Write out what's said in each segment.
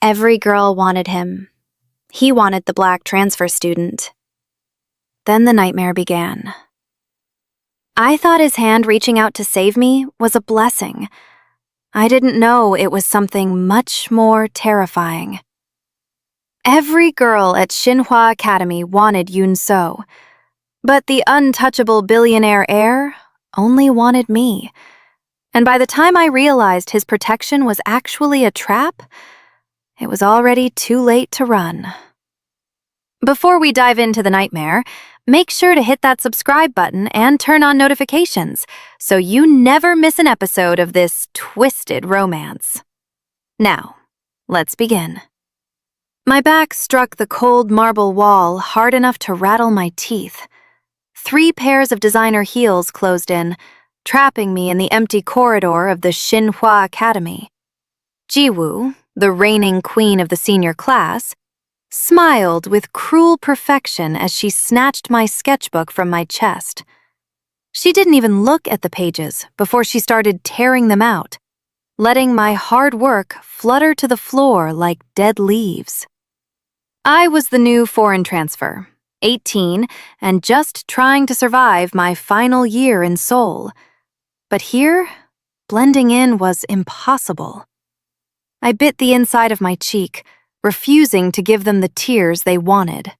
Every girl wanted him. He wanted the black transfer student. Then the nightmare began. I thought his hand reaching out to save me was a blessing. I didn't know it was something much more terrifying. Every girl at Shin-hwa Academy wanted Yoon-so, but the untouchable billionaire heir only wanted me. And by the time I realized his protection was actually a trap, it was already too late to run. Before we dive into the nightmare, make sure to hit that subscribe button and turn on notifications so you never miss an episode of this twisted romance. Now, let's begin. My back struck the cold marble wall hard enough to rattle my teeth. 3 pairs of designer heels closed in, trapping me in the empty corridor of the Shin-hwa Academy. Jiwoo, the reigning queen of the senior class, smiled with cruel perfection as she snatched my sketchbook from my chest. She didn't even look at the pages before she started tearing them out, letting my hard work flutter to the floor like dead leaves. I was the new foreign transfer, 18, and just trying to survive my final year in Seoul. But here, blending in was impossible. I bit the inside of my cheek, refusing to give them the tears they wanted.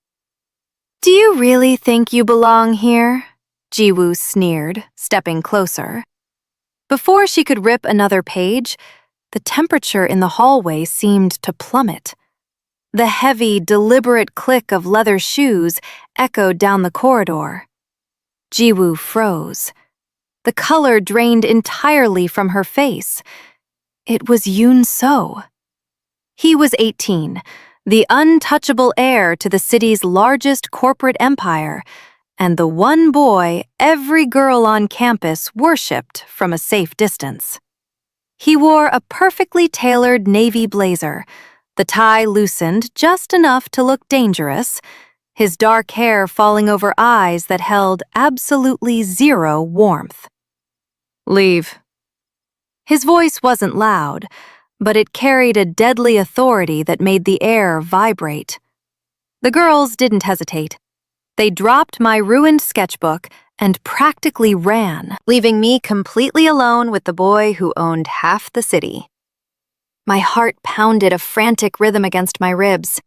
"Do you really think you belong here?" Jiwoo sneered, stepping closer. Before she could rip another page, the temperature in the hallway seemed to plummet. The heavy, deliberate click of leather shoes echoed down the corridor. Jiwoo froze. The color drained entirely from her face. It was Yoon-so. He was 18, the untouchable heir to the city's largest corporate empire, and the one boy every girl on campus worshipped from a safe distance. He wore a perfectly tailored navy blazer, the tie loosened just enough to look dangerous, his dark hair falling over eyes that held absolutely zero warmth. "Leave." His voice wasn't loud, but it carried a deadly authority that made the air vibrate. The girls didn't hesitate. They dropped my ruined sketchbook and practically ran, leaving me completely alone with the boy who owned half the city. My heart pounded a frantic rhythm against my ribs.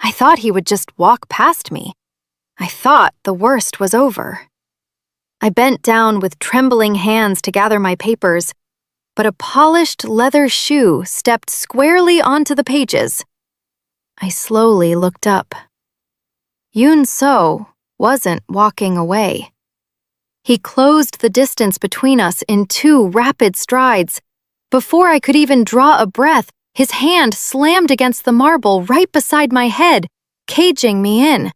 I thought he would just walk past me. I thought the worst was over. I bent down with trembling hands to gather my papers, but a polished leather shoe stepped squarely onto the pages. I slowly looked up. Yoon-so wasn't walking away. He closed the distance between us in 2 rapid strides. Before I could even draw a breath, his hand slammed against the marble right beside my head, caging me in.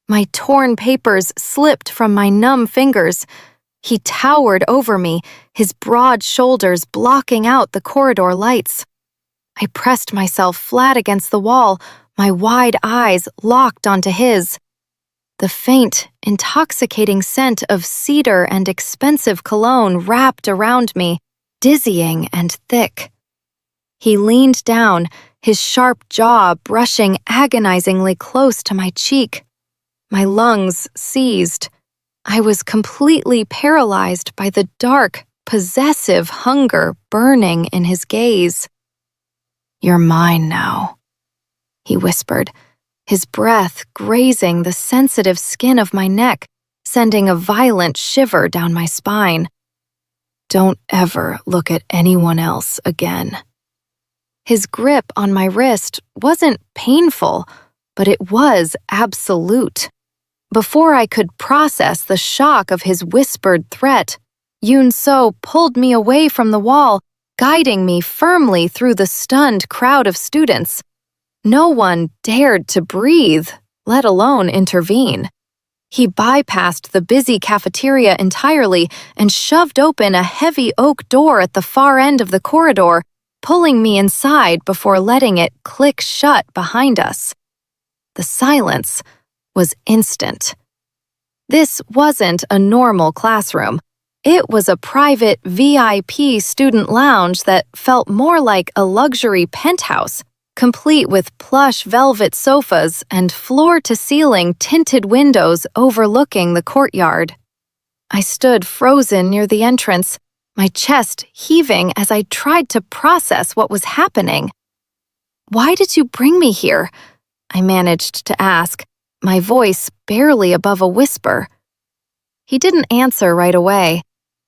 My torn papers slipped from my numb fingers. He towered over me, his broad shoulders blocking out the corridor lights. I pressed myself flat against the wall, my wide eyes locked onto his. The faint, intoxicating scent of cedar and expensive cologne wrapped around me, dizzying and thick. He leaned down, his sharp jaw brushing agonizingly close to my cheek. My lungs seized. I was completely paralyzed by the dark, possessive hunger burning in his gaze. "You're mine now," he whispered, his breath grazing the sensitive skin of my neck, sending a violent shiver down my spine. "Don't ever look at anyone else again." His grip on my wrist wasn't painful, but it was absolute. Before I could process the shock of his whispered threat, Yoon-so pulled me away from the wall, guiding me firmly through the stunned crowd of students. No one dared to breathe, let alone intervene. He bypassed the busy cafeteria entirely and shoved open a heavy oak door at the far end of the corridor, pulling me inside before letting it click shut behind us. The silence was instant. This wasn't a normal classroom. It was a private VIP student lounge that felt more like a luxury penthouse complete with plush velvet sofas and floor-to-ceiling tinted windows overlooking the courtyard. I stood frozen near the entrance, my chest heaving as I tried to process what was happening. "Why did you bring me here?" I managed to ask, my voice barely above a whisper. He didn't answer right away.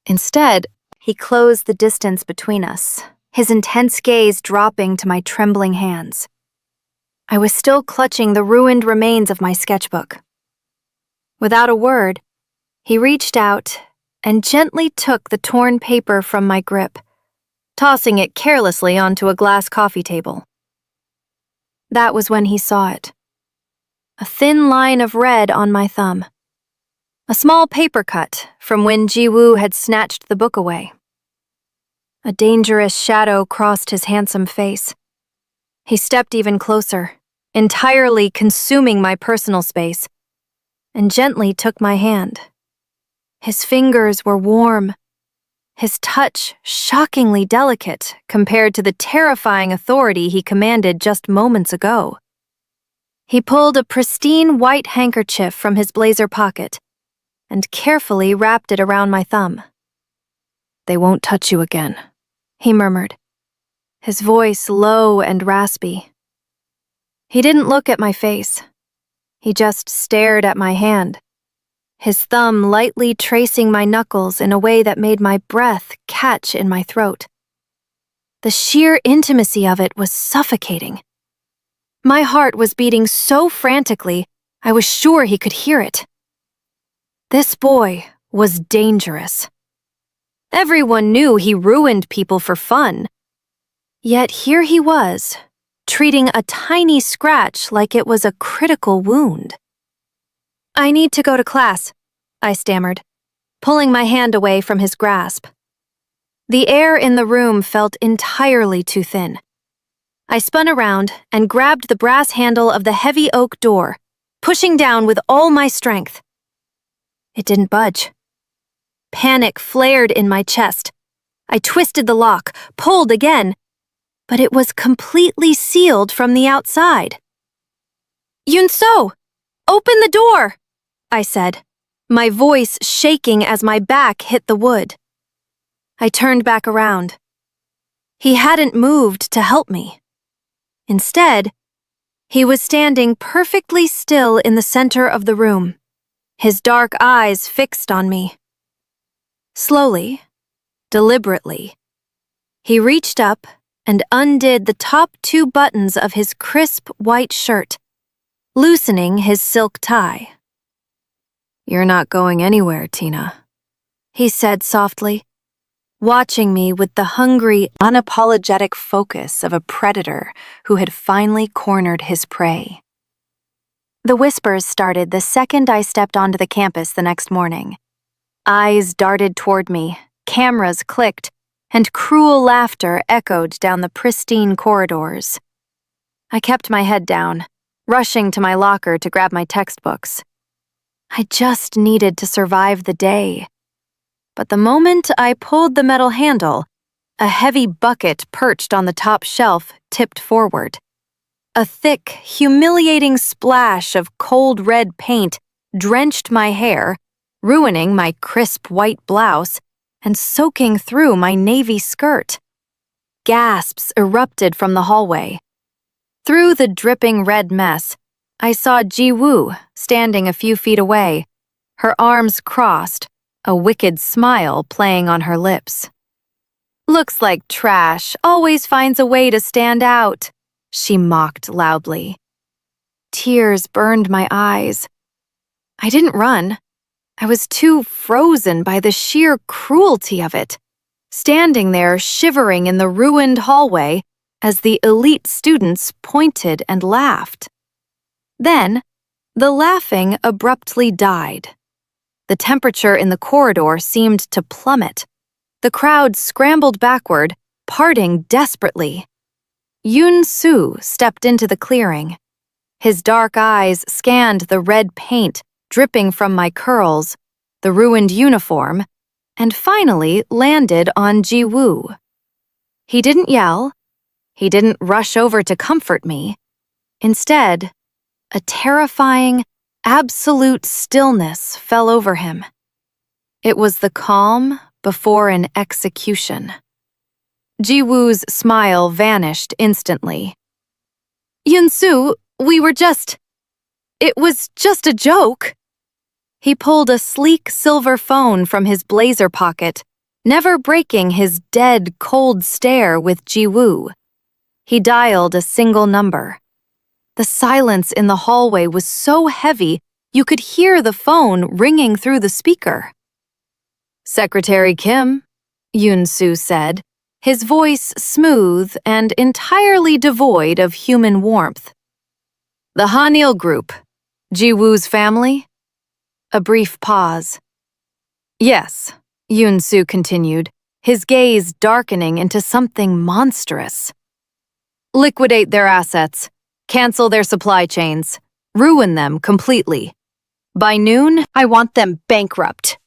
Instead, he closed the distance between us, his intense gaze dropping to my trembling hands. I was still clutching the ruined remains of my sketchbook. Without a word, he reached out and gently took the torn paper from my grip, tossing it carelessly onto a glass coffee table. That was when he saw it. A thin line of red on my thumb. A small paper cut from when Ji-woo had snatched the book away. A dangerous shadow crossed his handsome face. He stepped even closer, entirely consuming my personal space, and gently took my hand. His fingers were warm, his touch shockingly delicate compared to the terrifying authority he commanded just moments ago. He pulled a pristine white handkerchief from his blazer pocket and carefully wrapped it around my thumb. "They won't touch you again," he murmured, his voice low and raspy. He didn't look at my face. He just stared at my hand, his thumb lightly tracing my knuckles in a way that made my breath catch in my throat. The sheer intimacy of it was suffocating. My heart was beating so frantically, I was sure he could hear it. This boy was dangerous. Everyone knew he ruined people for fun. Yet here he was, treating a tiny scratch like it was a critical wound. "I need to go to class," I stammered, pulling my hand away from his grasp. The air in the room felt entirely too thin. I spun around and grabbed the brass handle of the heavy oak door, pushing down with all my strength. It didn't budge. Panic flared in my chest. I twisted the lock, pulled again, but it was completely sealed from the outside. "Yun-so, open the door!" I said, my voice shaking as my back hit the wood. I turned back around. He hadn't moved to help me. Instead, he was standing perfectly still in the center of the room, his dark eyes fixed on me. Slowly, deliberately, he reached up and undid the top 2 buttons of his crisp white shirt, loosening his silk tie. "You're not going anywhere, Tina," he said softly, watching me with the hungry, unapologetic focus of a predator who had finally cornered his prey. The whispers started the second I stepped onto the campus the next morning. Eyes darted toward me, cameras clicked, and cruel laughter echoed down the pristine corridors. I kept my head down, rushing to my locker to grab my textbooks. I just needed to survive the day. But the moment I pulled the metal handle, a heavy bucket perched on the top shelf tipped forward. A thick, humiliating splash of cold red paint drenched my hair, ruining my crisp white blouse and soaking through my navy skirt. Gasps erupted from the hallway. Through the dripping red mess, I saw Ji-woo standing a few feet away, her arms crossed, a wicked smile playing on her lips. "Looks like trash always finds a way to stand out," she mocked loudly. Tears burned my eyes. I didn't run. I was too frozen by the sheer cruelty of it, standing there shivering in the ruined hallway as the elite students pointed and laughed. Then, the laughing abruptly died. The temperature in the corridor seemed to plummet. The crowd scrambled backward, parting desperately. Yoon-soo stepped into the clearing. His dark eyes scanned the red paint dripping from my curls, the ruined uniform, and finally landed on Ji-woo. He didn't yell. He didn't rush over to comfort me. Instead, a terrifying, absolute stillness fell over him. It was the calm before an execution. Ji-woo's smile vanished instantly. "Yun-soo, it was just a joke." He pulled a sleek silver phone from his blazer pocket, never breaking his dead, cold stare with Ji-woo. He dialed a single number. The silence in the hallway was so heavy you could hear the phone ringing through the speaker. "Secretary Kim," Yun-soo said, his voice smooth and entirely devoid of human warmth. "The Hanil Group, Ji-woo's family?" A brief pause. "Yes," Yun-soo continued, his gaze darkening into something monstrous. "Liquidate their assets, cancel their supply chains, ruin them completely. By noon, I want them bankrupt."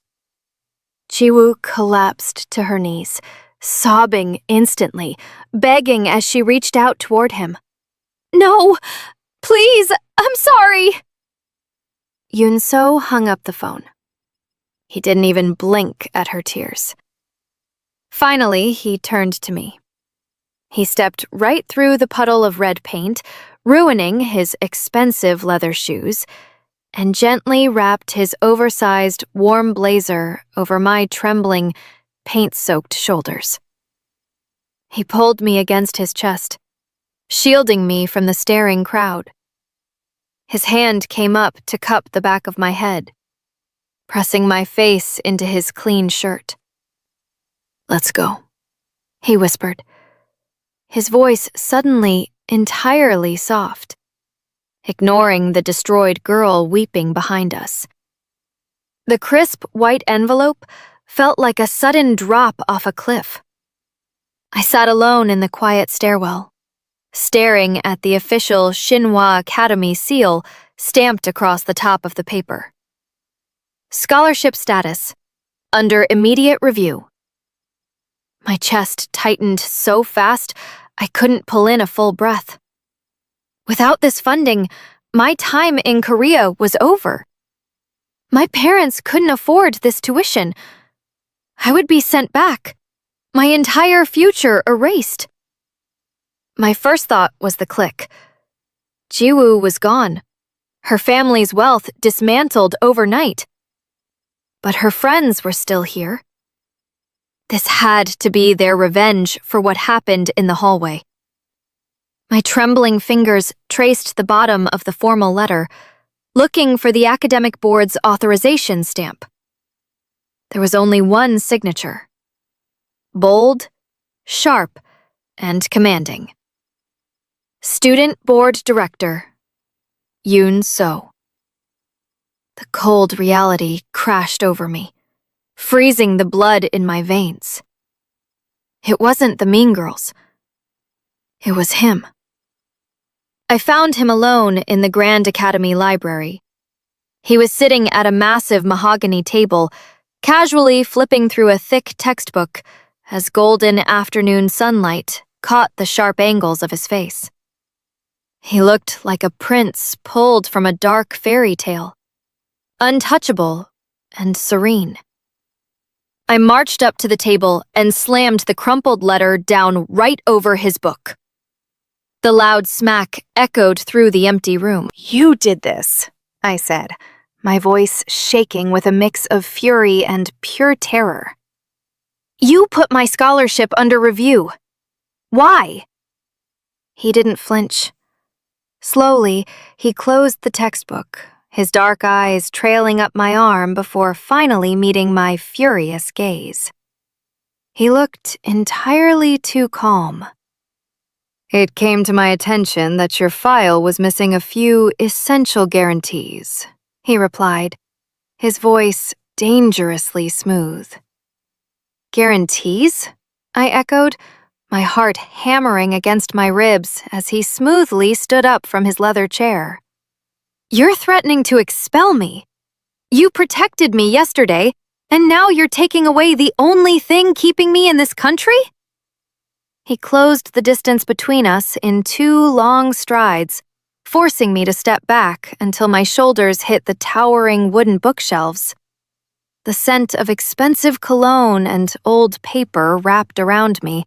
Ji-woo collapsed to her knees, sobbing instantly, begging as she reached out toward him. "No, please, I'm sorry." Yun-soo hung up the phone. He didn't even blink at her tears. Finally, he turned to me. He stepped right through the puddle of red paint, ruining his expensive leather shoes, and gently wrapped his oversized, warm blazer over my trembling, paint-soaked shoulders. He pulled me against his chest, shielding me from the staring crowd. His hand came up to cup the back of my head, pressing my face into his clean shirt. "Let's go," he whispered, his voice suddenly entirely soft, ignoring the destroyed girl weeping behind us. The crisp white envelope felt like a sudden drop off a cliff. I sat alone in the quiet stairwell, staring at the official Shin-hwa Academy seal stamped across the top of the paper. Scholarship status, under immediate review. My chest tightened so fast I couldn't pull in a full breath. Without this funding, my time in Korea was over. My parents couldn't afford this tuition. I would be sent back, my entire future erased. My first thought was the clique. Ji-woo was gone, her family's wealth dismantled overnight. But her friends were still here. This had to be their revenge for what happened in the hallway. My trembling fingers traced the bottom of the formal letter, looking for the academic board's authorization stamp. There was only one signature. Bold, sharp, and commanding. Student Board Director, Yun-soo. The cold reality crashed over me, freezing the blood in my veins. It wasn't the mean girls. It was him. I found him alone in the Grand Academy library. He was sitting at a massive mahogany table, casually flipping through a thick textbook as golden afternoon sunlight caught the sharp angles of his face. He looked like a prince pulled from a dark fairy tale, untouchable and serene. I marched up to the table and slammed the crumpled letter down right over his book. The loud smack echoed through the empty room. "You did this," I said, my voice shaking with a mix of fury and pure terror. "You put my scholarship under review. Why?" He didn't flinch. Slowly, he closed the textbook, his dark eyes trailing up my arm before finally meeting my furious gaze. He looked entirely too calm. "It came to my attention that your file was missing a few essential guarantees," he replied, his voice dangerously smooth. "Guarantees?" I echoed, my heart hammering against my ribs as he smoothly stood up from his leather chair. "You're threatening to expel me. You protected me yesterday, and now you're taking away the only thing keeping me in this country?" He closed the distance between us in 2 long strides, forcing me to step back until my shoulders hit the towering wooden bookshelves. The scent of expensive cologne and old paper wrapped around me,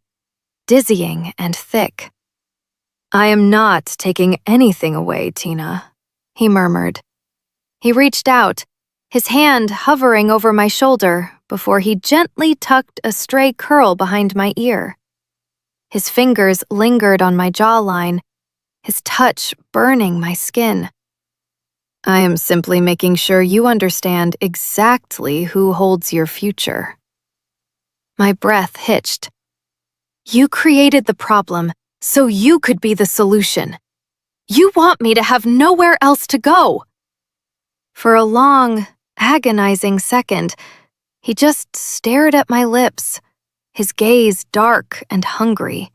dizzying and thick. "I am not taking anything away, Tina," he murmured. He reached out, his hand hovering over my shoulder before he gently tucked a stray curl behind my ear. His fingers lingered on my jawline, his touch burning my skin. "I am simply making sure you understand exactly who holds your future." My breath hitched. "You created the problem so you could be the solution. You want me to have nowhere else to go." For a long, agonizing second, he just stared at my lips, his gaze dark and hungry.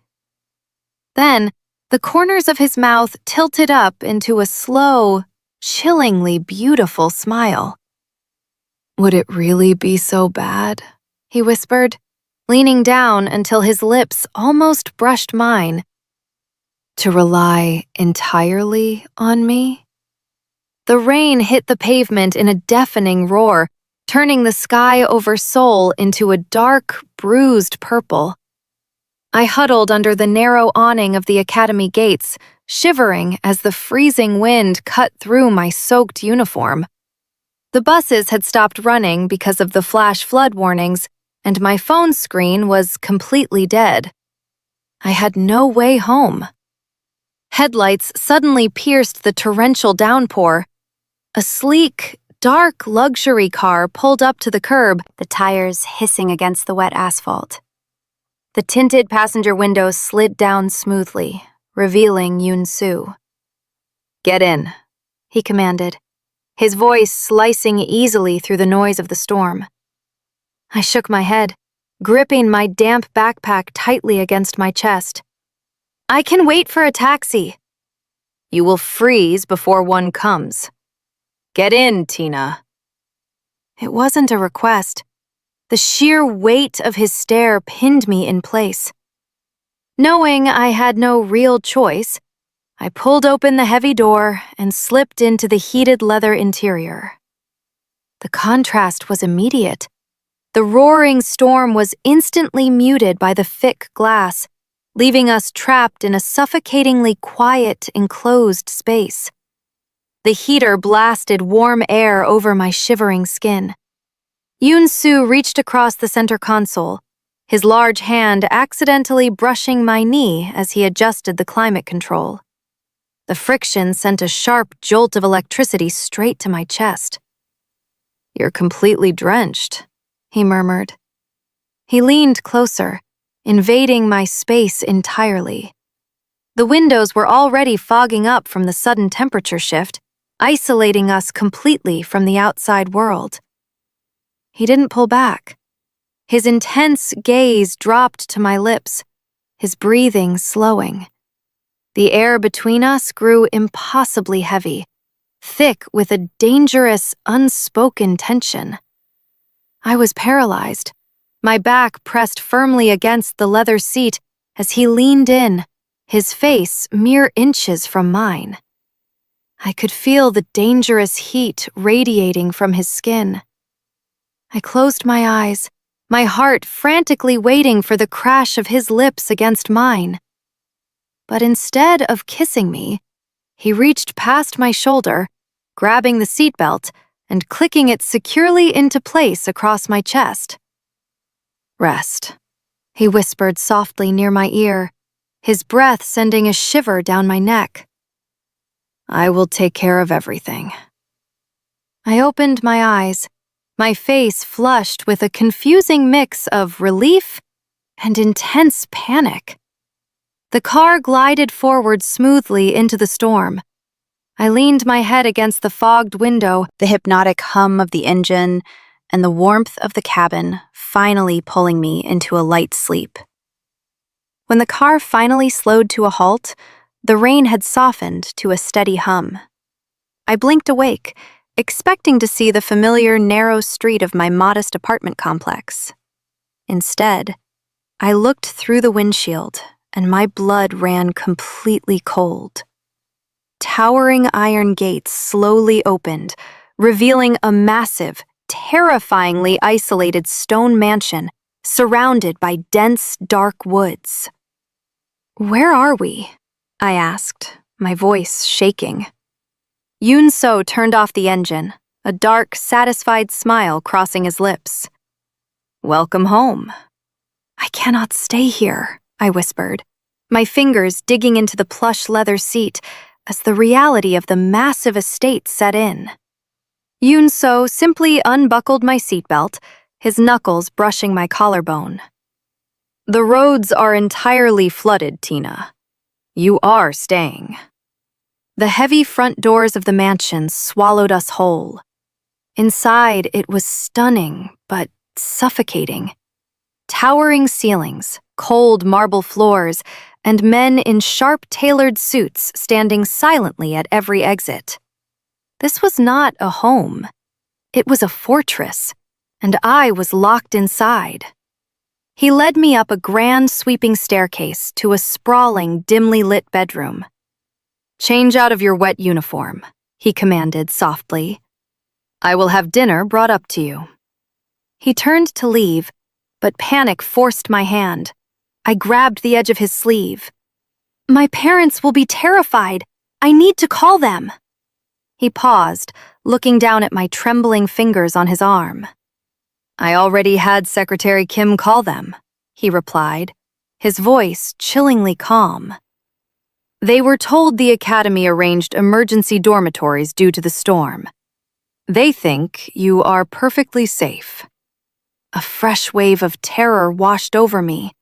Then, the corners of his mouth tilted up into a slow, chillingly beautiful smile. "Would it really be so bad?" he whispered, leaning down until his lips almost brushed mine. "To rely entirely on me?" The rain hit the pavement in a deafening roar, turning the sky over Seoul into a dark, bruised purple. I huddled under the narrow awning of the academy gates, shivering as the freezing wind cut through my soaked uniform. The buses had stopped running because of the flash flood warnings, and my phone screen was completely dead. I had no way home. Headlights suddenly pierced the torrential downpour. A sleek, dark luxury car pulled up to the curb, the tires hissing against the wet asphalt. The tinted passenger window slid down smoothly, revealing Yoon-soo. "Get in," he commanded, his voice slicing easily through the noise of the storm. I shook my head, gripping my damp backpack tightly against my chest. "I can wait for a taxi." "You will freeze before one comes. Get in, Tina." It wasn't a request. The sheer weight of his stare pinned me in place. Knowing I had no real choice, I pulled open the heavy door and slipped into the heated leather interior. The contrast was immediate. The roaring storm was instantly muted by the thick glass, leaving us trapped in a suffocatingly quiet, enclosed space. The heater blasted warm air over my shivering skin. Yoon-soo reached across the center console, his large hand accidentally brushing my knee as he adjusted the climate control. The friction sent a sharp jolt of electricity straight to my chest. "You're completely drenched," he murmured. He leaned closer, invading my space entirely. The windows were already fogging up from the sudden temperature shift, isolating us completely from the outside world. He didn't pull back. His intense gaze dropped to my lips, his breathing slowing. The air between us grew impossibly heavy, thick with a dangerous, unspoken tension. I was paralyzed, my back pressed firmly against the leather seat as he leaned in, his face mere inches from mine. I could feel the dangerous heat radiating from his skin. I closed my eyes, my heart frantically waiting for the crash of his lips against mine. But instead of kissing me, he reached past my shoulder, grabbing the seatbelt and clicking it securely into place across my chest. "Rest," he whispered softly near my ear, his breath sending a shiver down my neck. "I will take care of everything." I opened my eyes, my face flushed with a confusing mix of relief and intense panic. The car glided forward smoothly into the storm. I leaned my head against the fogged window, the hypnotic hum of the engine and the warmth of the cabin finally pulling me into a light sleep. When the car finally slowed to a halt, the rain had softened to a steady hum. I blinked awake, expecting to see the familiar narrow street of my modest apartment complex. Instead, I looked through the windshield and my blood ran completely cold. Towering iron gates slowly opened, revealing a massive, terrifyingly isolated stone mansion surrounded by dense, dark woods. "Where are we?" I asked, my voice shaking. Yoon-so turned off the engine, a dark, satisfied smile crossing his lips. "Welcome home." "I cannot stay here," I whispered, my fingers digging into the plush leather seat as the reality of the massive estate set in. Yoon-so simply unbuckled my seatbelt, his knuckles brushing my collarbone. "The roads are entirely flooded, Tina. You are staying." The heavy front doors of the mansion swallowed us whole. Inside, it was stunning, but suffocating. Towering ceilings, cold marble floors, and men in sharp-tailored suits standing silently at every exit. This was not a home. It was a fortress, and I was locked inside. He led me up a grand sweeping staircase to a sprawling, dimly lit bedroom. "Change out of your wet uniform," he commanded softly. "I will have dinner brought up to you." He turned to leave, but panic forced my hand. I grabbed the edge of his sleeve. "My parents will be terrified. I need to call them." He paused, looking down at my trembling fingers on his arm. "I already had Secretary Kim call them," he replied, his voice chillingly calm. "They were told the Academy arranged emergency dormitories due to the storm. They think you are perfectly safe." A fresh wave of terror washed over me.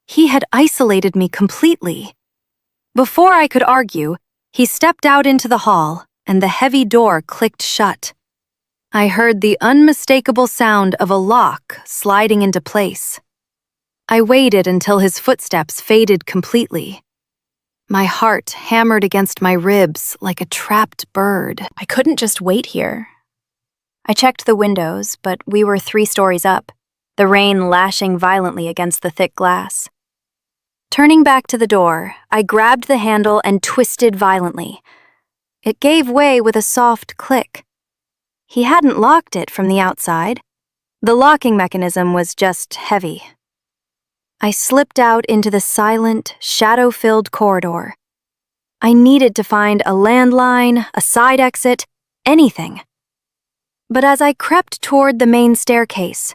He had isolated me completely. Before I could argue, he stepped out into the hall, and the heavy door clicked shut. I heard the unmistakable sound of a lock sliding into place. I waited until his footsteps faded completely. My heart hammered against my ribs like a trapped bird. I couldn't just wait here. I checked the windows, but we were 3 stories up, the rain lashing violently against the thick glass. Turning back to the door, I grabbed the handle and twisted violently. It gave way with a soft click. He hadn't locked it from the outside. The locking mechanism was just heavy. I slipped out into the silent, shadow-filled corridor. I needed to find a landline, a side exit, anything. But as I crept toward the main staircase,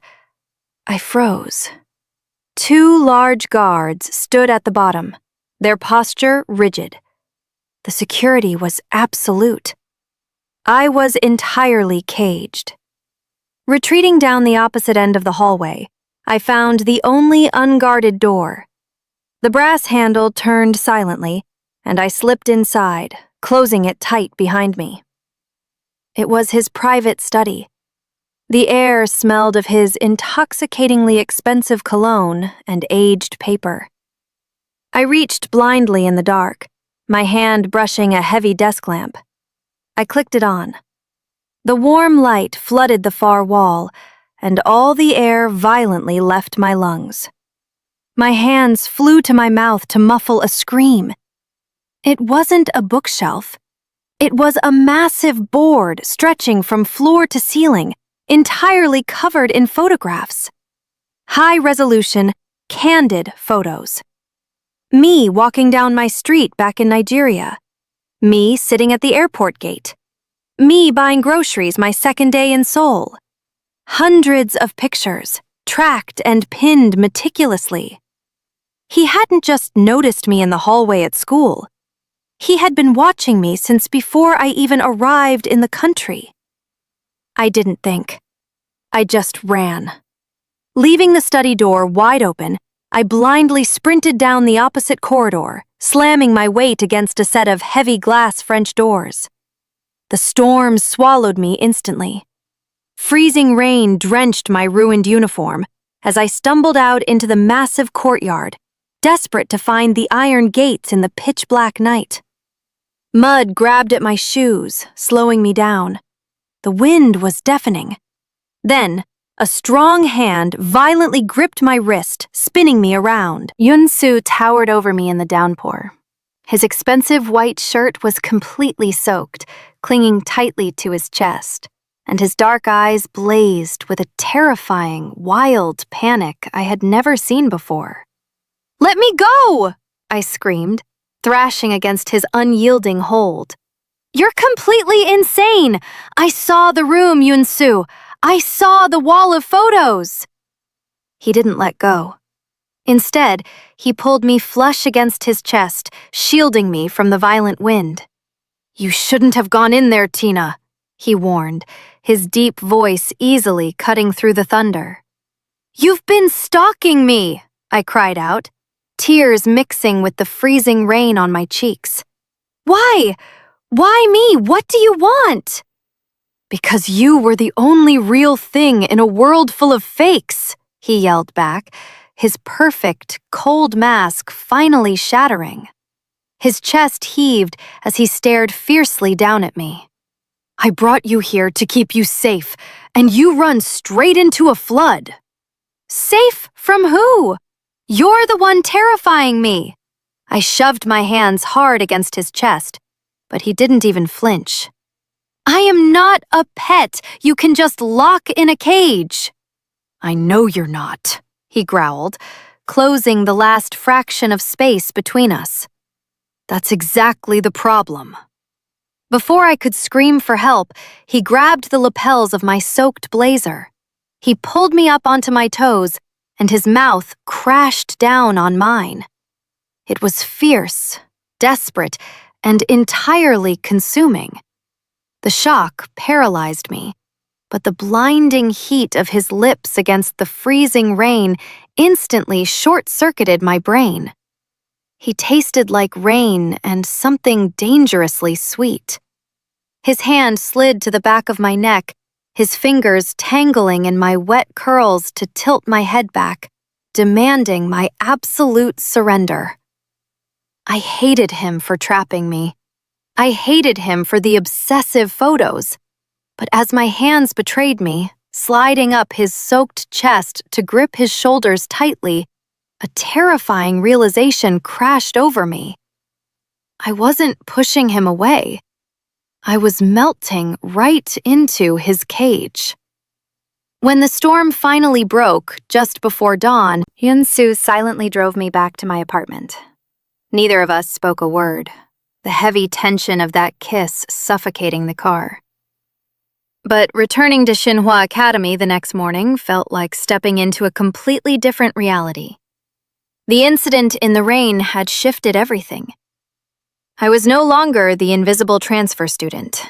I froze. 2 large guards stood at the bottom, their posture rigid. The security was absolute. I was entirely caged. Retreating down the opposite end of the hallway, I found the only unguarded door. The brass handle turned silently, and I slipped inside, closing it tight behind me. It was his private study. The air smelled of his intoxicatingly expensive cologne and aged paper. I reached blindly in the dark, my hand brushing a heavy desk lamp. I clicked it on. The warm light flooded the far wall, and all the air violently left my lungs. My hands flew to my mouth to muffle a scream. It wasn't a bookshelf. It was a massive board stretching from floor to ceiling, entirely covered in photographs. High-resolution, candid photos. Me walking down my street back in Nigeria. Me sitting at the airport gate. Me buying groceries my second day in Seoul. Hundreds of pictures, tracked and pinned meticulously. He hadn't just noticed me in the hallway at school. He had been watching me since before I even arrived in the country. I didn't think. I just ran. Leaving the study door wide open, I blindly sprinted down the opposite corridor, slamming my weight against a set of heavy glass French doors. The storm swallowed me instantly. Freezing rain drenched my ruined uniform as I stumbled out into the massive courtyard, desperate to find the iron gates in the pitch-black night. Mud grabbed at my shoes, slowing me down. The wind was deafening. Then, A strong hand violently gripped my wrist, spinning me around. Yun-soo towered over me in the downpour. His expensive white shirt was completely soaked, clinging tightly to his chest, and his dark eyes blazed with a terrifying, wild panic I had never seen before. "Let me go!" I screamed, thrashing against his unyielding hold. "You're completely insane! I saw the room, Yun-soo! I saw the wall of photos!" He didn't let go. Instead, he pulled me flush against his chest, shielding me from the violent wind. "You shouldn't have gone in there, Tina," he warned, his deep voice easily cutting through the thunder. "You've been stalking me!" I cried out, tears mixing with the freezing rain on my cheeks. "Why? Why me? What do you want?" "Because you were the only real thing in a world full of fakes," he yelled back, his perfect, cold mask finally shattering. His chest heaved as he stared fiercely down at me. "I brought you here to keep you safe, and you run straight into a flood." "Safe from who? You're the one terrifying me." I shoved my hands hard against his chest, but he didn't even flinch. "I am not a pet you can just lock in a cage." "I know you're not," he growled, closing the last fraction of space between us. "That's exactly the problem." Before I could scream for help, he grabbed the lapels of my soaked blazer. He pulled me up onto my toes, and his mouth crashed down on mine. It was fierce, desperate, and entirely consuming. The shock paralyzed me, but the blinding heat of his lips against the freezing rain instantly short-circuited my brain. He tasted like rain and something dangerously sweet. His hand slid to the back of my neck, his fingers tangling in my wet curls to tilt my head back, demanding my absolute surrender. I hated him for trapping me. I hated him for the obsessive photos. But as my hands betrayed me, sliding up his soaked chest to grip his shoulders tightly, a terrifying realization crashed over me. I wasn't pushing him away. I was melting right into his cage. When the storm finally broke, just before dawn, Yun-soo silently drove me back to my apartment. Neither of us spoke a word, the heavy tension of that kiss suffocating the car. But returning to Shin-hwa Academy the next morning felt like stepping into a completely different reality. The incident in the rain had shifted everything. I was no longer the invisible transfer student.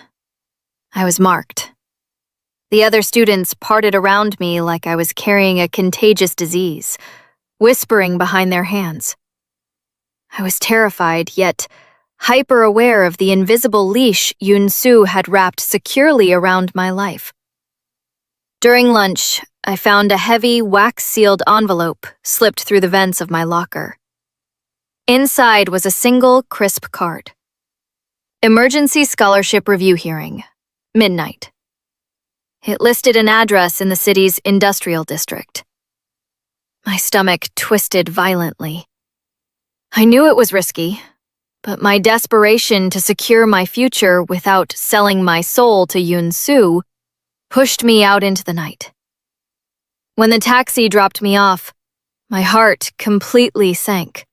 I was marked. The other students parted around me like I was carrying a contagious disease, whispering behind their hands. I was terrified, yet hyper-aware of the invisible leash Yun-soo had wrapped securely around my life. During lunch, I found a heavy, wax-sealed envelope slipped through the vents of my locker. Inside was a single, crisp card. Emergency Scholarship Review Hearing, midnight. It listed an address in the city's industrial district. My stomach twisted violently. I knew it was risky, but my desperation to secure my future without selling my soul to Yun-soo pushed me out into the night. When the taxi dropped me off, my heart completely sank.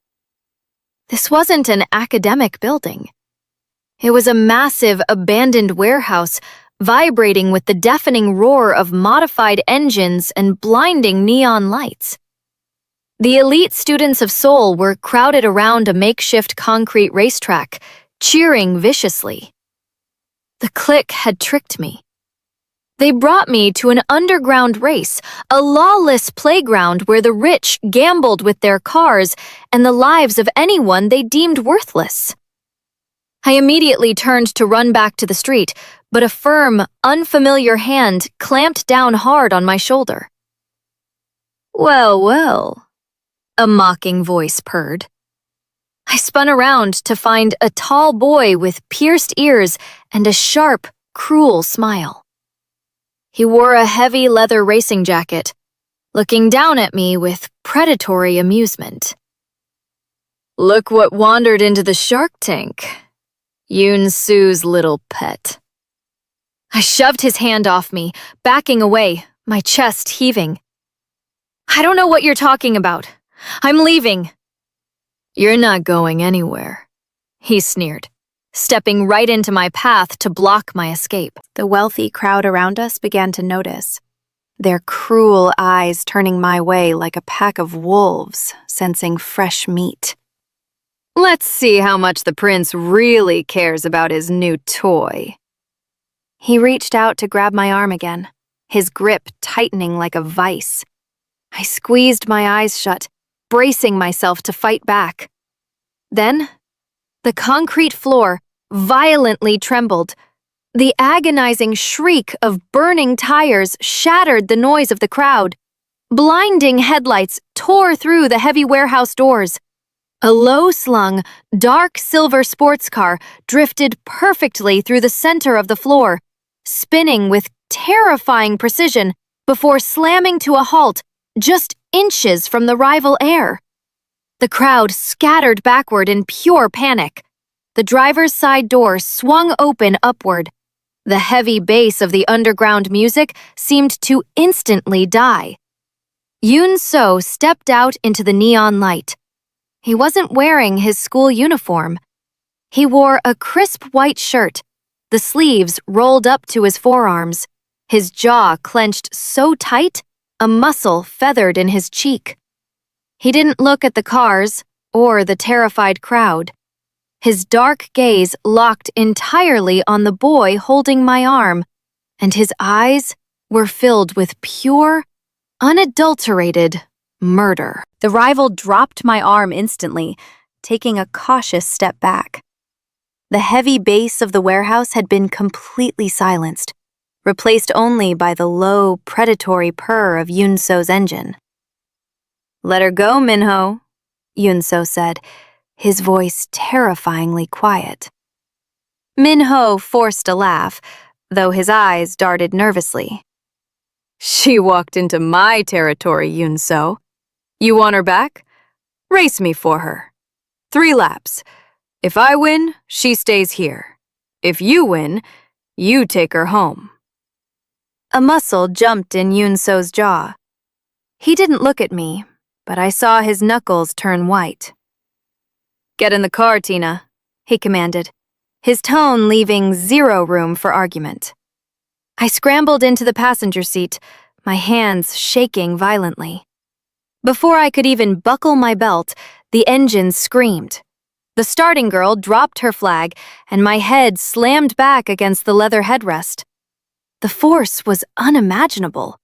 This wasn't an academic building. It was a massive, abandoned warehouse vibrating with the deafening roar of modified engines and blinding neon lights. The elite students of Seoul were crowded around a makeshift concrete racetrack, cheering viciously. The clique had tricked me. They brought me to an underground race, a lawless playground where the rich gambled with their cars and the lives of anyone they deemed worthless. I immediately turned to run back to the street, but a firm, unfamiliar hand clamped down hard on my shoulder. "Well, well," a mocking voice purred. I spun around to find a tall boy with pierced ears and a sharp, cruel smile. He wore a heavy leather racing jacket, looking down at me with predatory amusement. Look what wandered into the shark tank. Yoon-soo's little pet. I shoved his hand off me, backing away, my chest heaving. I don't know what you're talking about. I'm leaving. You're not going anywhere, he sneered, stepping right into my path to block my escape. The wealthy crowd around us began to notice, their cruel eyes turning my way like a pack of wolves sensing fresh meat. Let's see how much the prince really cares about his new toy. He reached out to grab my arm again, his grip tightening like a vice. I squeezed my eyes shut, bracing myself to fight back. Then, the concrete floor violently trembled. The agonizing shriek of burning tires shattered the noise of the crowd. Blinding headlights tore through the heavy warehouse doors. A low-slung, dark silver sports car drifted perfectly through the center of the floor, spinning with terrifying precision before slamming to a halt just inches from the rival heir. The crowd scattered backward in pure panic. The driver's side door swung open upward. The heavy bass of the underground music seemed to instantly die. Yoon-soo stepped out into the neon light. He wasn't wearing his school uniform. He wore a crisp white shirt, the sleeves rolled up to his forearms, his jaw clenched so tight, a muscle feathered in his cheek. He didn't look at the cars or the terrified crowd. His dark gaze locked entirely on the boy holding my arm, and his eyes were filled with pure, unadulterated murder. The rival dropped my arm instantly, taking a cautious step back. The heavy bass of the warehouse had been completely silenced, replaced only by the low, predatory purr of Yoon-soo's engine. "Let her go, Min-ho," Yoon-soo said, his voice terrifyingly quiet. Min-ho forced a laugh, though his eyes darted nervously. "She walked into my territory, Yoon-soo. You want her back? Race me for her. 3 laps. If I win, she stays here. If you win, you take her home." A muscle jumped in Yoon-soo's jaw. He didn't look at me, but I saw his knuckles turn white. "Get in the car, Tina," he commanded, his tone leaving zero room for argument. I scrambled into the passenger seat, my hands shaking violently. Before I could even buckle my belt, the engine screamed. The starting girl dropped her flag, and my head slammed back against the leather headrest. The force was unimaginable.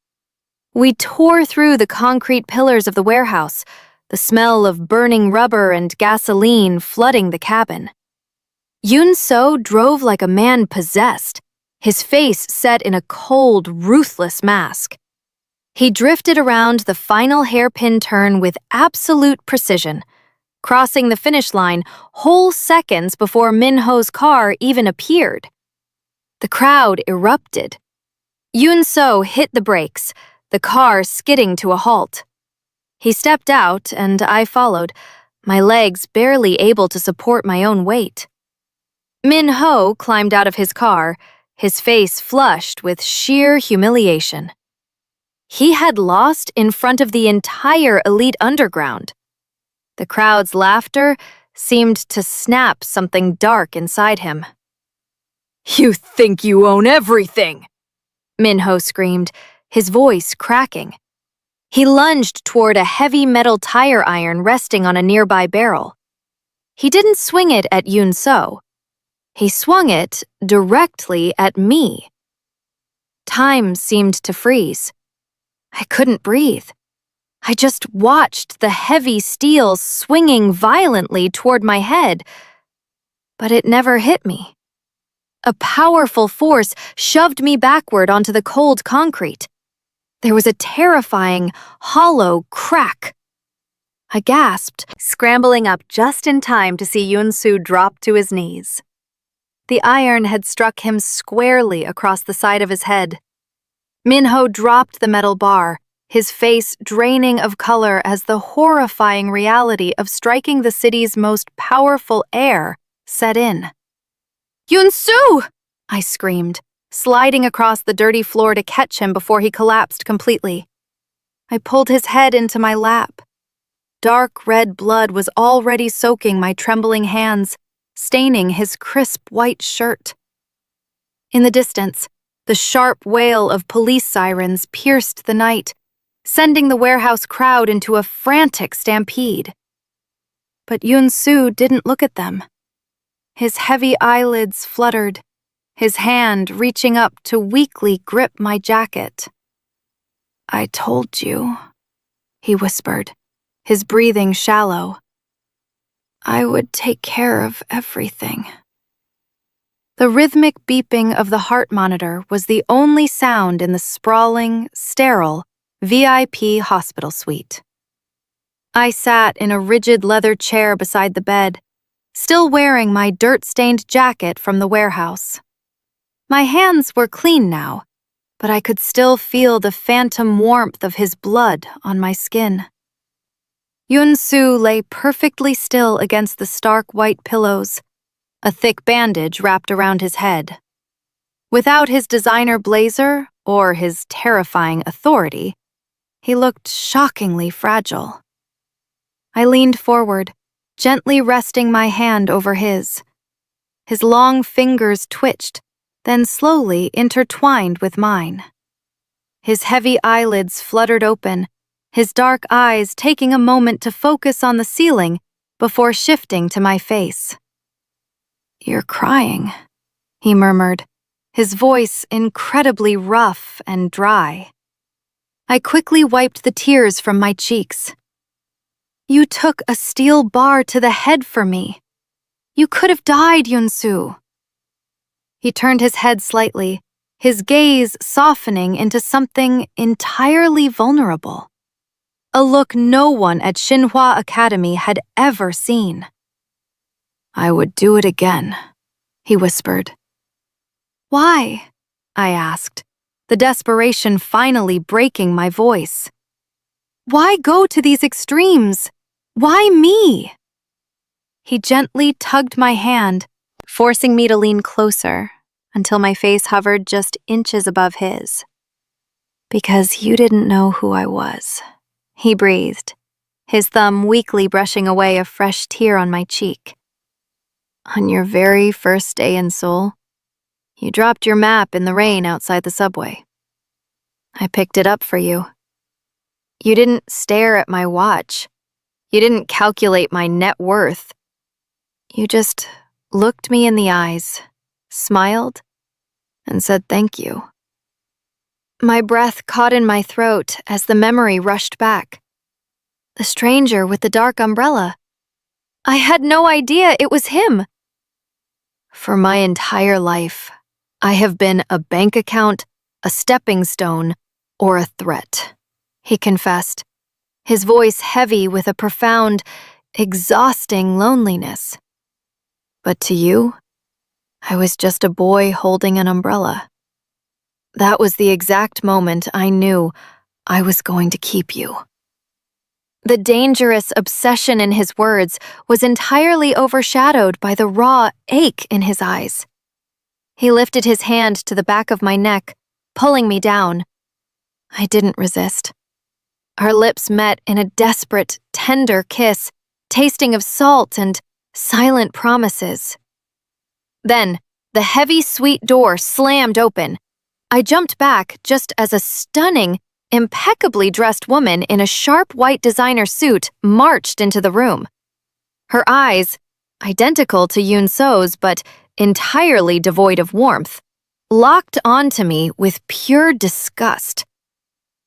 We tore through the concrete pillars of the warehouse, the smell of burning rubber and gasoline flooding the cabin. Yoon-soo drove like a man possessed, his face set in a cold, ruthless mask. He drifted around the final hairpin turn with absolute precision, crossing the finish line whole seconds before Min-ho's car even appeared. The crowd erupted. Yoon-soo hit the brakes, the car skidding to a halt. He stepped out, and I followed, my legs barely able to support my own weight. Min-ho climbed out of his car, his face flushed with sheer humiliation. He had lost in front of the entire elite underground. The crowd's laughter seemed to snap something dark inside him. "You think you own everything!" Min-ho screamed, his voice cracking. He lunged toward a heavy metal tire iron resting on a nearby barrel. He didn't swing it at Yoon-soo. He swung it directly at me. Time seemed to freeze. I couldn't breathe. I just watched the heavy steel swinging violently toward my head, but it never hit me. A powerful force shoved me backward onto the cold concrete. There was a terrifying, hollow crack. I gasped, scrambling up just in time to see Yoon-soo drop to his knees. The iron had struck him squarely across the side of his head. Minho dropped the metal bar, his face draining of color as the horrifying reality of striking the city's most powerful heir set in. "Yoon-soo!" I screamed, sliding across the dirty floor to catch him before he collapsed completely. I pulled his head into my lap. Dark red blood was already soaking my trembling hands, staining his crisp white shirt. In the distance, the sharp wail of police sirens pierced the night, sending the warehouse crowd into a frantic stampede. But Yoon-soo didn't look at them. His heavy eyelids fluttered, his hand reaching up to weakly grip my jacket. "I told you," he whispered, his breathing shallow. "I would take care of everything." The rhythmic beeping of the heart monitor was the only sound in the sprawling, sterile, VIP hospital suite. I sat in a rigid leather chair beside the bed, still wearing my dirt-stained jacket from the warehouse. My hands were clean now, but I could still feel the phantom warmth of his blood on my skin. Yoon-soo lay perfectly still against the stark white pillows, a thick bandage wrapped around his head. Without his designer blazer or his terrifying authority, he looked shockingly fragile. I leaned forward, gently resting my hand over his. His long fingers twitched, then slowly intertwined with mine. His heavy eyelids fluttered open, his dark eyes taking a moment to focus on the ceiling before shifting to my face. "You're crying," he murmured, his voice incredibly rough and dry. I quickly wiped the tears from my cheeks. "You took a steel bar to the head for me. You could have died, Yoon-soo." He turned his head slightly, his gaze softening into something entirely vulnerable. A look no one at Shin-hwa Academy had ever seen. "I would do it again," he whispered. "Why?" I asked, the desperation finally breaking my voice. "Why go to these extremes? Why me?" He gently tugged my hand, forcing me to lean closer until my face hovered just inches above his. "Because you didn't know who I was," he breathed, his thumb weakly brushing away a fresh tear on my cheek. "On your very first day in Seoul, you dropped your map in the rain outside the subway. I picked it up for you. You didn't stare at my watch. You didn't calculate my net worth. You just looked me in the eyes, smiled, and said thank you." My breath caught in my throat as the memory rushed back. The stranger with the dark umbrella. I had no idea it was him. For my entire life, I have been a bank account, a stepping stone, or a threat, he confessed, his voice heavy with a profound, exhausting loneliness. But to you, I was just a boy holding an umbrella. That was the exact moment I knew I was going to keep you. The dangerous obsession in his words was entirely overshadowed by the raw ache in his eyes. He lifted his hand to the back of my neck, pulling me down. I didn't resist. Our lips met in a desperate, tender kiss, tasting of salt and silent promises. Then, the heavy, sweet door slammed open. I jumped back just as a stunning, impeccably dressed woman in a sharp white designer suit marched into the room. Her eyes, identical to Yoon-soo's but entirely devoid of warmth, locked onto me with pure disgust.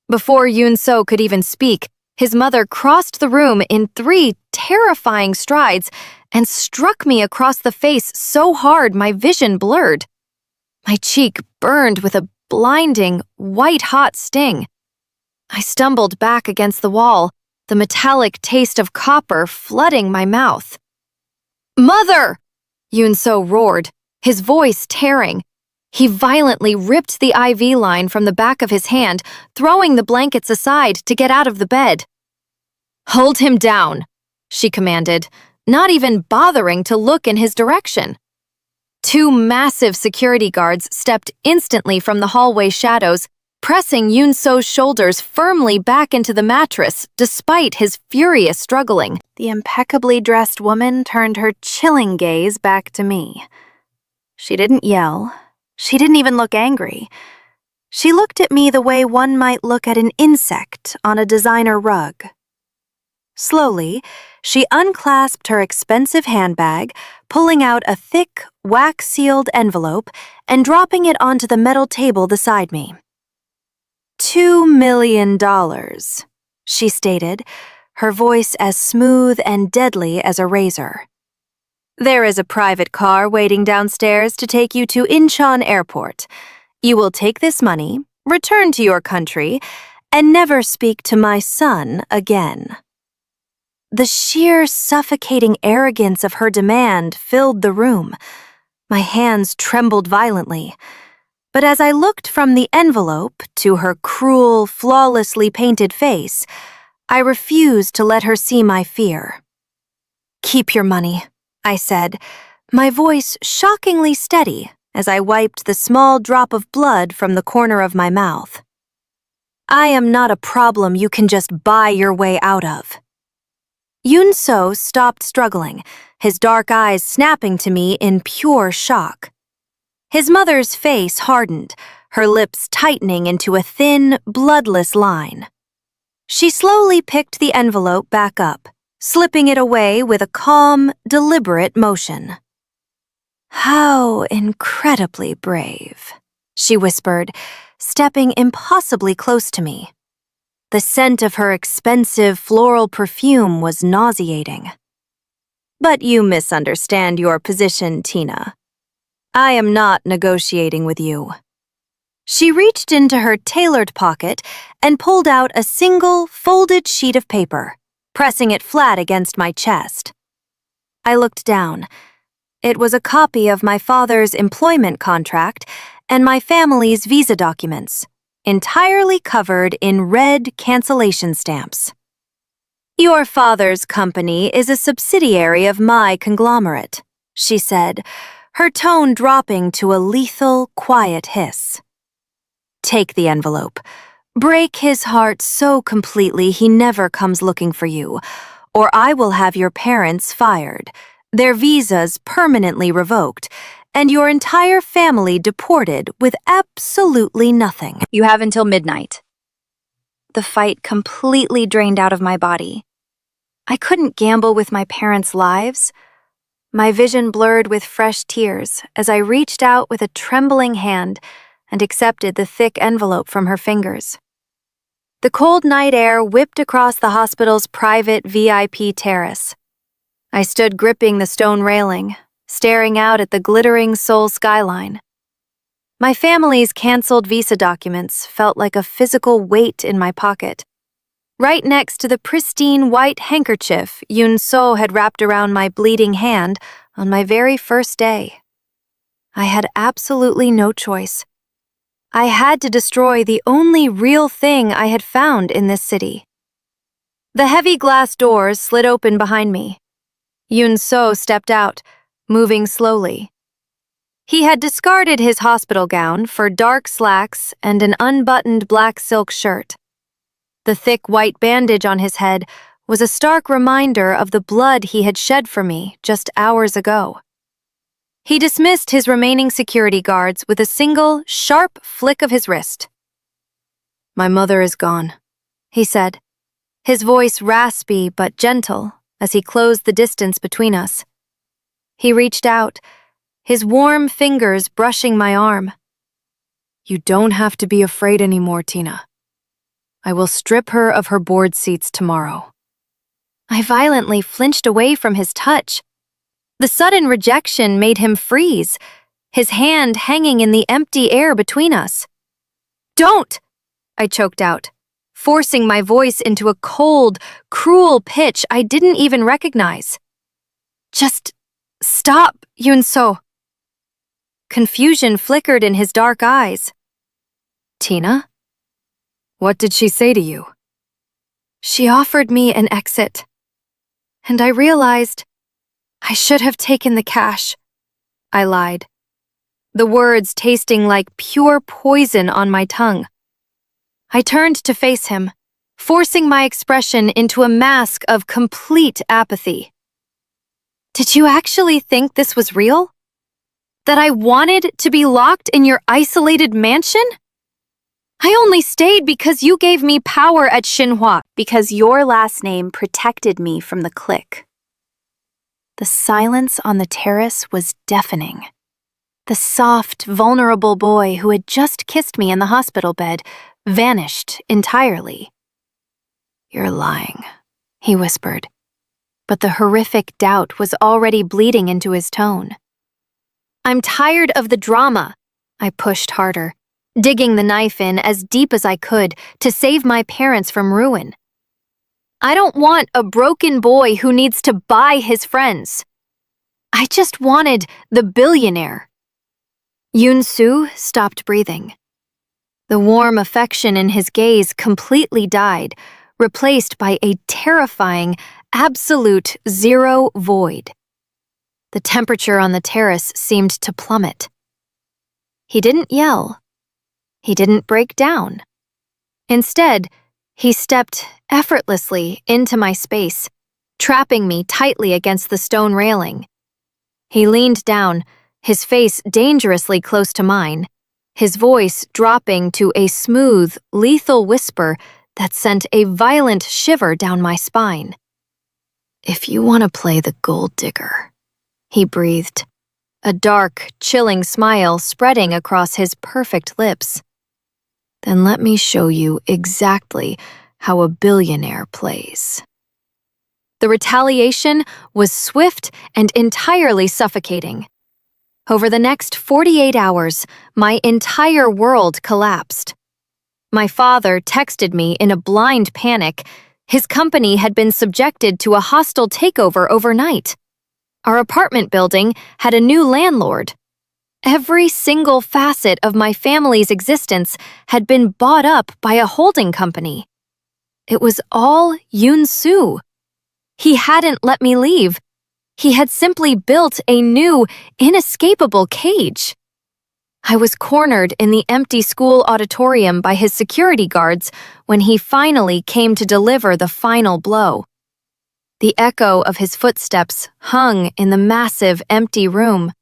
Before Yoon-soo could even speak, his mother crossed the room in 3 terrifying strides and struck me across the face so hard my vision blurred. My cheek burned with a blinding, white-hot sting. I stumbled back against the wall, the metallic taste of copper flooding my mouth. "Mother!" Yoon-soo roared, his voice tearing. He violently ripped the IV line from the back of his hand, throwing the blankets aside to get out of the bed. "Hold him down," she commanded, not even bothering to look in his direction. Two massive security guards stepped instantly from the hallway shadows, pressing Yoon-so's shoulders firmly back into the mattress despite his furious struggling. The impeccably dressed woman turned her chilling gaze back to me. She didn't yell. She didn't even look angry. She looked at me the way one might look at an insect on a designer rug. Slowly, she unclasped her expensive handbag, pulling out a thick, wax-sealed envelope and dropping it onto the metal table beside me. $2 million, she stated, her voice as smooth and deadly as a razor. "There is a private car waiting downstairs to take you to Incheon Airport. You will take this money, return to your country, and never speak to my son again." The sheer suffocating arrogance of her demand filled the room. My hands trembled violently. But as I looked from the envelope to her cruel, flawlessly painted face, I refused to let her see my fear. "Keep your money," I said, my voice shockingly steady as I wiped the small drop of blood from the corner of my mouth. "I am not a problem you can just buy your way out of." Yoon-so stopped struggling, his dark eyes snapping to me in pure shock. His mother's face hardened, her lips tightening into a thin, bloodless line. She slowly picked the envelope back up, slipping it away with a calm, deliberate motion. "How incredibly brave," she whispered, stepping impossibly close to me. The scent of her expensive floral perfume was nauseating. "But you misunderstand your position, Tina. I am not negotiating with you." She reached into her tailored pocket and pulled out a single, folded sheet of paper, pressing it flat against my chest. I looked down. It was a copy of my father's employment contract and my family's visa documents, entirely covered in red cancellation stamps. "Your father's company is a subsidiary of my conglomerate," she said, her tone dropping to a lethal, quiet hiss. "Take the envelope. Break his heart so completely he never comes looking for you, or I will have your parents fired, their visas permanently revoked, and your entire family deported with absolutely nothing. You have until midnight." The fight completely drained out of my body. I couldn't gamble with my parents' lives. My vision blurred with fresh tears as I reached out with a trembling hand and accepted the thick envelope from her fingers. The cold night air whipped across the hospital's private VIP terrace. I stood gripping the stone railing, staring out at the glittering Seoul skyline. My family's canceled visa documents felt like a physical weight in my pocket, right next to the pristine white handkerchief Yoon-so had wrapped around my bleeding hand on my very first day. I had absolutely no choice. I had to destroy the only real thing I had found in this city. The heavy glass doors slid open behind me. Yoon-so stepped out, moving slowly. He had discarded his hospital gown for dark slacks and an unbuttoned black silk shirt. The thick white bandage on his head was a stark reminder of the blood he had shed for me just hours ago. He dismissed his remaining security guards with a single, sharp flick of his wrist. "My mother is gone," he said, his voice raspy but gentle as he closed the distance between us. He reached out, his warm fingers brushing my arm. "You don't have to be afraid anymore, Tina. I will strip her of her board seats tomorrow." I violently flinched away from his touch. The sudden rejection made him freeze, his hand hanging in the empty air between us. "Don't!" I choked out, forcing my voice into a cold, cruel pitch I didn't even recognize. "Just stop, Yoon-so." Confusion flickered in his dark eyes. Tina? What did she say to you? She offered me an exit. And I realized I should have taken the cash. I lied, the words tasting like pure poison on my tongue. I turned to face him, forcing my expression into a mask of complete apathy. Did you actually think this was real? That I wanted to be locked in your isolated mansion? I only stayed because you gave me power at Shin-hwa, because your last name protected me from the clique. The silence on the terrace was deafening. The soft, vulnerable boy who had just kissed me in the hospital bed vanished entirely. You're lying, he whispered, but the horrific doubt was already bleeding into his tone. I'm tired of the drama, I pushed harder, digging the knife in as deep as I could to save my parents from ruin. I don't want a broken boy who needs to buy his friends. I just wanted the billionaire. Yoon-soo stopped breathing. The warm affection in his gaze completely died, replaced by a terrifying, absolute zero void. The temperature on the terrace seemed to plummet. He didn't yell. He didn't break down. Instead, he stepped effortlessly into my space, trapping me tightly against the stone railing. He leaned down, his face dangerously close to mine, his voice dropping to a smooth, lethal whisper that sent a violent shiver down my spine. If you want to play the gold digger, he breathed, a dark, chilling smile spreading across his perfect lips, then let me show you exactly how a billionaire plays. The retaliation was swift and entirely suffocating. Over the next 48 hours, my entire world collapsed. My father texted me in a blind panic. His company had been subjected to a hostile takeover overnight. Our apartment building had a new landlord. Every single facet of my family's existence had been bought up by a holding company. It was all Yoon-soo. He hadn't let me leave. He had simply built a new, inescapable cage. I was cornered in the empty school auditorium by his security guards when he finally came to deliver the final blow. The echo of his footsteps hung in the massive, empty room.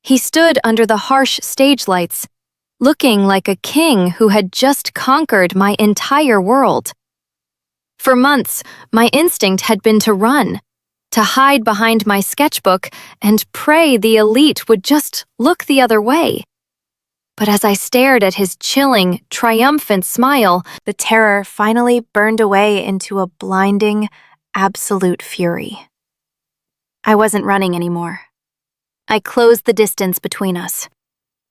He stood under the harsh stage lights, looking like a king who had just conquered my entire world. For months, my instinct had been to run, to hide behind my sketchbook and pray the elite would just look the other way. But as I stared at his chilling, triumphant smile, the terror finally burned away into a blinding, absolute fury. I wasn't running anymore. I closed the distance between us.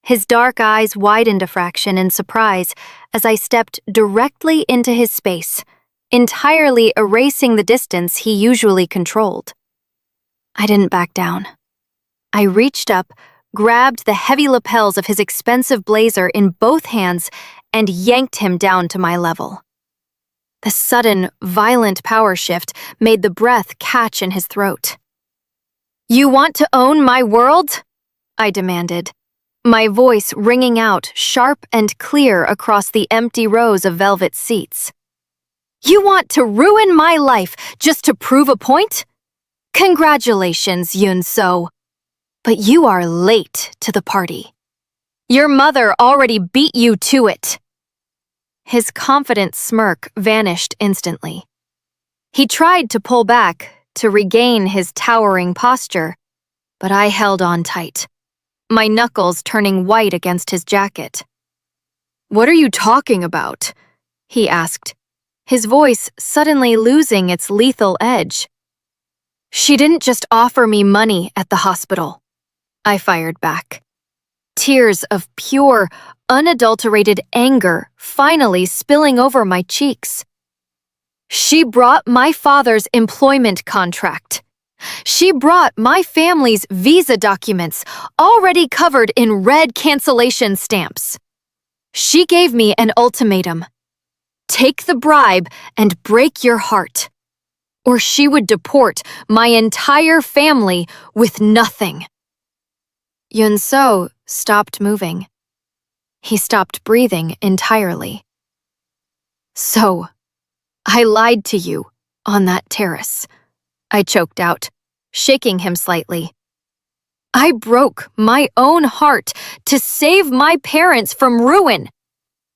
His dark eyes widened a fraction in surprise as I stepped directly into his space, entirely erasing the distance he usually controlled. I didn't back down. I reached up, grabbed the heavy lapels of his expensive blazer in both hands, and yanked him down to my level. The sudden, violent power shift made the breath catch in his throat. You want to own my world? I demanded, my voice ringing out sharp and clear across the empty rows of velvet seats. You want to ruin my life just to prove a point? Congratulations, Yoon-soo. But you are late to the party. Your mother already beat you to it. His confident smirk vanished instantly. He tried to pull back to regain his towering posture, but I held on tight, my knuckles turning white against his jacket. What are you talking about? He asked, his voice suddenly losing its lethal edge. She didn't just offer me money at the hospital, I fired back. Tears of pure, unadulterated anger finally spilling over my cheeks. She brought my father's employment contract. She brought my family's visa documents, already covered in red cancellation stamps. She gave me an ultimatum. Take the bribe and break your heart, or she would deport my entire family with nothing. Yun-so stopped moving. He stopped breathing entirely. So, I lied to you on that terrace, I choked out, shaking him slightly. I broke my own heart to save my parents from ruin.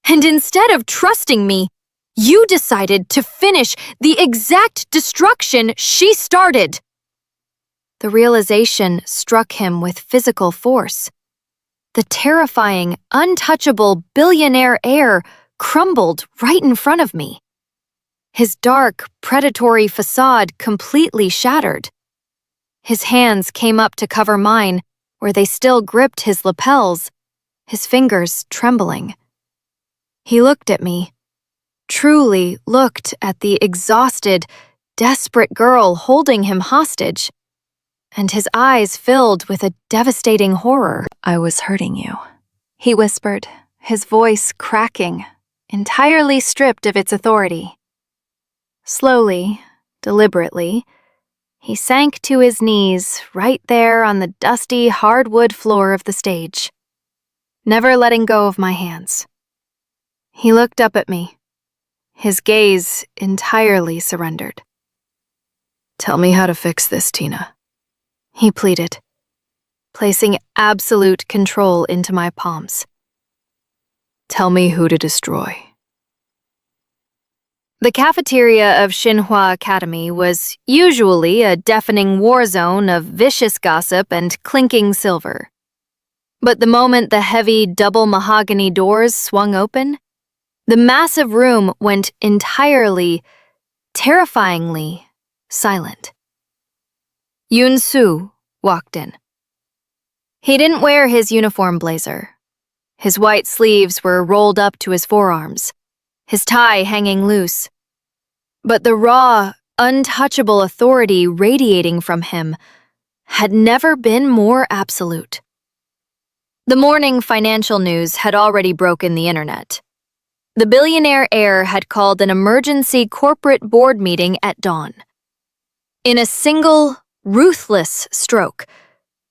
And instead of trusting me, you decided to finish the exact destruction she started. The realization struck him with physical force. The terrifying, untouchable billionaire heir crumbled right in front of me. His dark, predatory facade completely shattered. His hands came up to cover mine, where they still gripped his lapels, his fingers trembling. He looked at me, truly looked at the exhausted, desperate girl holding him hostage, and his eyes filled with a devastating horror. I was hurting you, he whispered, his voice cracking, entirely stripped of its authority. Slowly, deliberately, he sank to his knees right there on the dusty hardwood floor of the stage, never letting go of my hands. He looked up at me, his gaze entirely surrendered. "Tell me how to fix this, Tina," he pleaded, placing absolute control into my palms. "Tell me who to destroy." The cafeteria of Shin-hwa Academy was usually a deafening war zone of vicious gossip and clinking silver. But the moment the heavy double mahogany doors swung open, the massive room went entirely, terrifyingly silent. Yun-soo walked in. He didn't wear his uniform blazer. His white sleeves were rolled up to his forearms, his tie hanging loose. But the raw, untouchable authority radiating from him had never been more absolute. The morning financial news had already broken the internet. The billionaire heir had called an emergency corporate board meeting at dawn. In a single, ruthless stroke,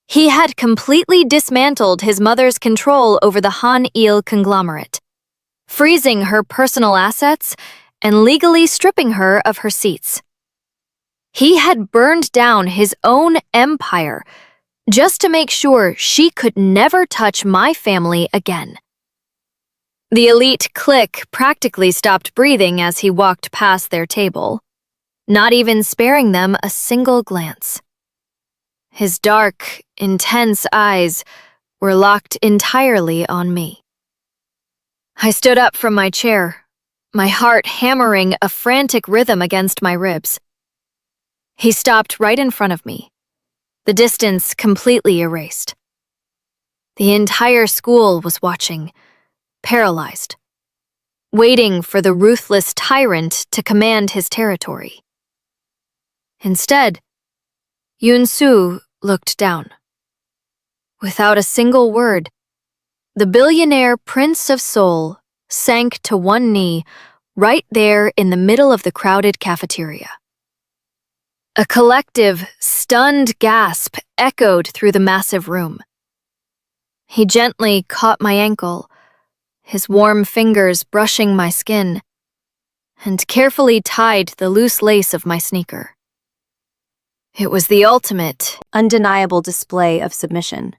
he had completely dismantled his mother's control over the Han-il conglomerate, freezing her personal assets and legally stripping her of her seats. He had burned down his own empire just to make sure she could never touch my family again. The elite clique practically stopped breathing as he walked past their table, not even sparing them a single glance. His dark, intense eyes were locked entirely on me. I stood up from my chair, my heart hammering a frantic rhythm against my ribs. He stopped right in front of me, the distance completely erased. The entire school was watching, paralyzed, waiting for the ruthless tyrant to command his territory. Instead, Yun-soo looked down. Without a single word, the billionaire Prince of Seoul sank to one knee right there in the middle of the crowded cafeteria. A collective, stunned gasp echoed through the massive room. He gently caught my ankle, his warm fingers brushing my skin, and carefully tied the loose lace of my sneaker. It was the ultimate, undeniable display of submission.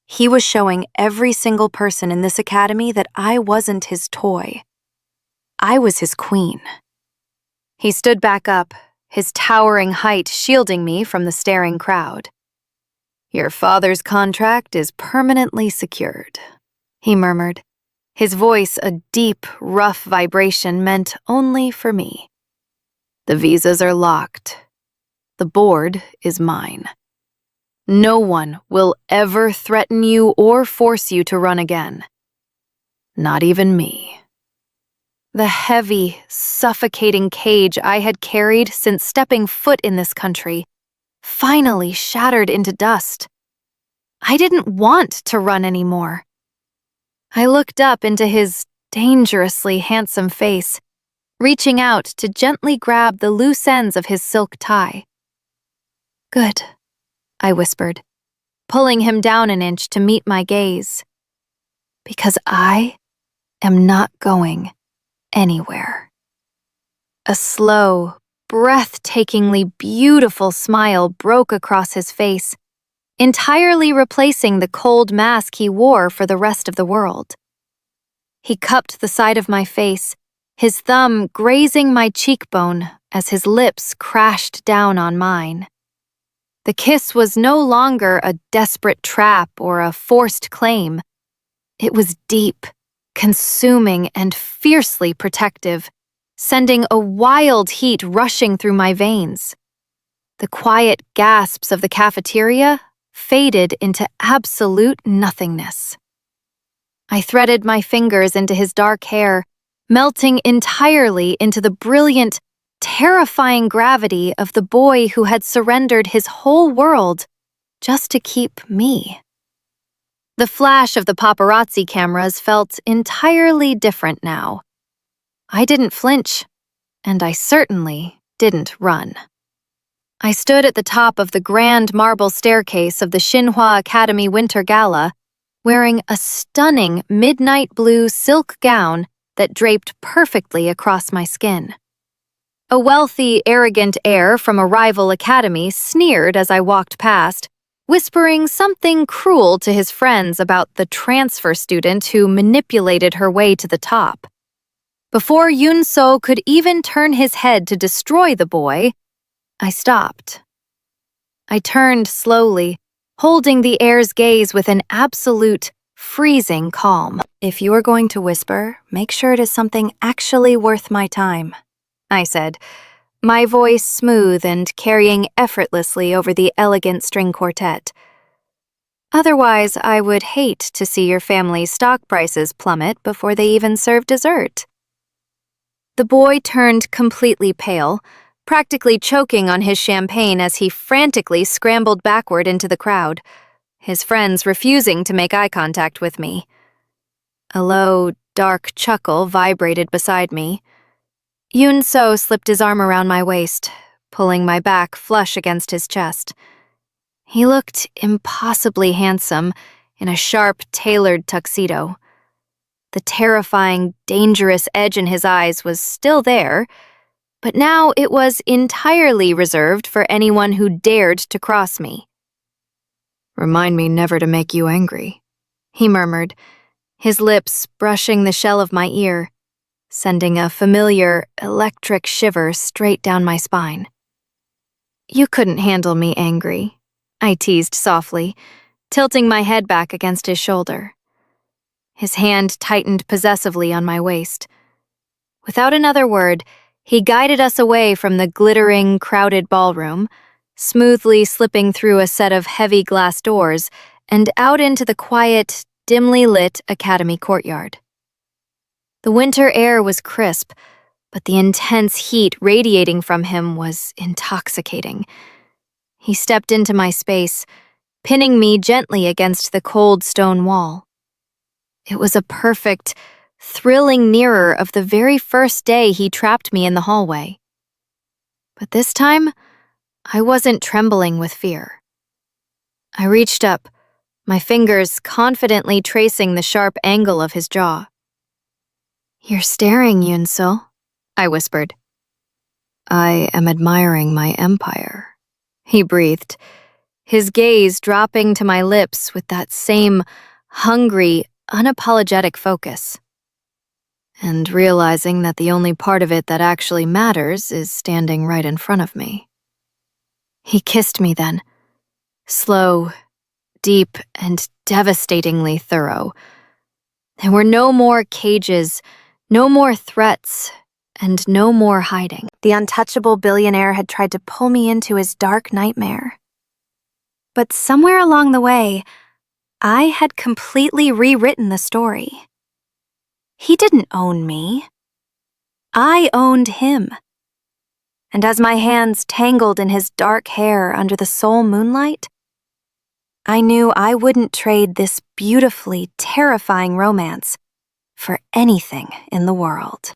He was showing every single person in this academy that I wasn't his toy. I was his queen. He stood back up, his towering height shielding me from the staring crowd. "Your father's contract is permanently secured," he murmured, his voice a deep, rough vibration meant only for me. "The visas are locked. The board is mine. No one will ever threaten you or force you to run again. Not even me." The heavy, suffocating cage I had carried since stepping foot in this country finally shattered into dust. I didn't want to run anymore. I looked up into his dangerously handsome face, reaching out to gently grab the loose ends of his silk tie. "Good," I whispered, pulling him down an inch to meet my gaze. "Because I am not going anywhere." A slow, breathtakingly beautiful smile broke across his face, entirely replacing the cold mask he wore for the rest of the world. He cupped the side of my face, his thumb grazing my cheekbone as his lips crashed down on mine. The kiss was no longer a desperate trap or a forced claim. It was deep, consuming, and fiercely protective, sending a wild heat rushing through my veins. The quiet gasps of the cafeteria faded into absolute nothingness. I threaded my fingers into his dark hair, melting entirely into the brilliant, terrifying gravity of the boy who had surrendered his whole world just to keep me. The flash of the paparazzi cameras felt entirely different now. I didn't flinch, and I certainly didn't run. I stood at the top of the grand marble staircase of the Shin-hwa Academy Winter Gala, wearing a stunning midnight blue silk gown that draped perfectly across my skin. A wealthy, arrogant heir from a rival academy sneered as I walked past, whispering something cruel to his friends about the transfer student who manipulated her way to the top. Before Yoon-so could even turn his head to destroy the boy, I stopped. I turned slowly, holding the heir's gaze with an absolute, freezing calm. "If you are going to whisper, make sure it is something actually worth my time," I said, my voice smooth and carrying effortlessly over the elegant string quartet. "Otherwise, I would hate to see your family's stock prices plummet before they even serve dessert." The boy turned completely pale, practically choking on his champagne as he frantically scrambled backward into the crowd, his friends refusing to make eye contact with me. A low, dark chuckle vibrated beside me. Yoon-so slipped his arm around my waist, pulling my back flush against his chest. He looked impossibly handsome in a sharp, tailored tuxedo. The terrifying, dangerous edge in his eyes was still there, but now it was entirely reserved for anyone who dared to cross me. "Remind me never to make you angry," he murmured, his lips brushing the shell of my ear, sending a familiar, electric shiver straight down my spine. "You couldn't handle me angry," I teased softly, tilting my head back against his shoulder. His hand tightened possessively on my waist. Without another word, he guided us away from the glittering, crowded ballroom, smoothly slipping through a set of heavy glass doors and out into the quiet, dimly lit academy courtyard. The winter air was crisp, but the intense heat radiating from him was intoxicating. He stepped into my space, pinning me gently against the cold stone wall. It was a perfect, thrilling mirror of the very first day he trapped me in the hallway. But this time, I wasn't trembling with fear. I reached up, my fingers confidently tracing the sharp angle of his jaw. "You're staring, Yoon-so," I whispered. "I am admiring my empire," he breathed, his gaze dropping to my lips with that same hungry, unapologetic focus. "And realizing that the only part of it that actually matters is standing right in front of me." He kissed me then, slow, deep, and devastatingly thorough. There were no more cages, no more threats, and no more hiding. The untouchable billionaire had tried to pull me into his dark nightmare. But somewhere along the way, I had completely rewritten the story. He didn't own me. I owned him. and as my hands tangled in his dark hair under the Seoul moonlight, I knew I wouldn't trade this beautifully terrifying romance for anything in the world.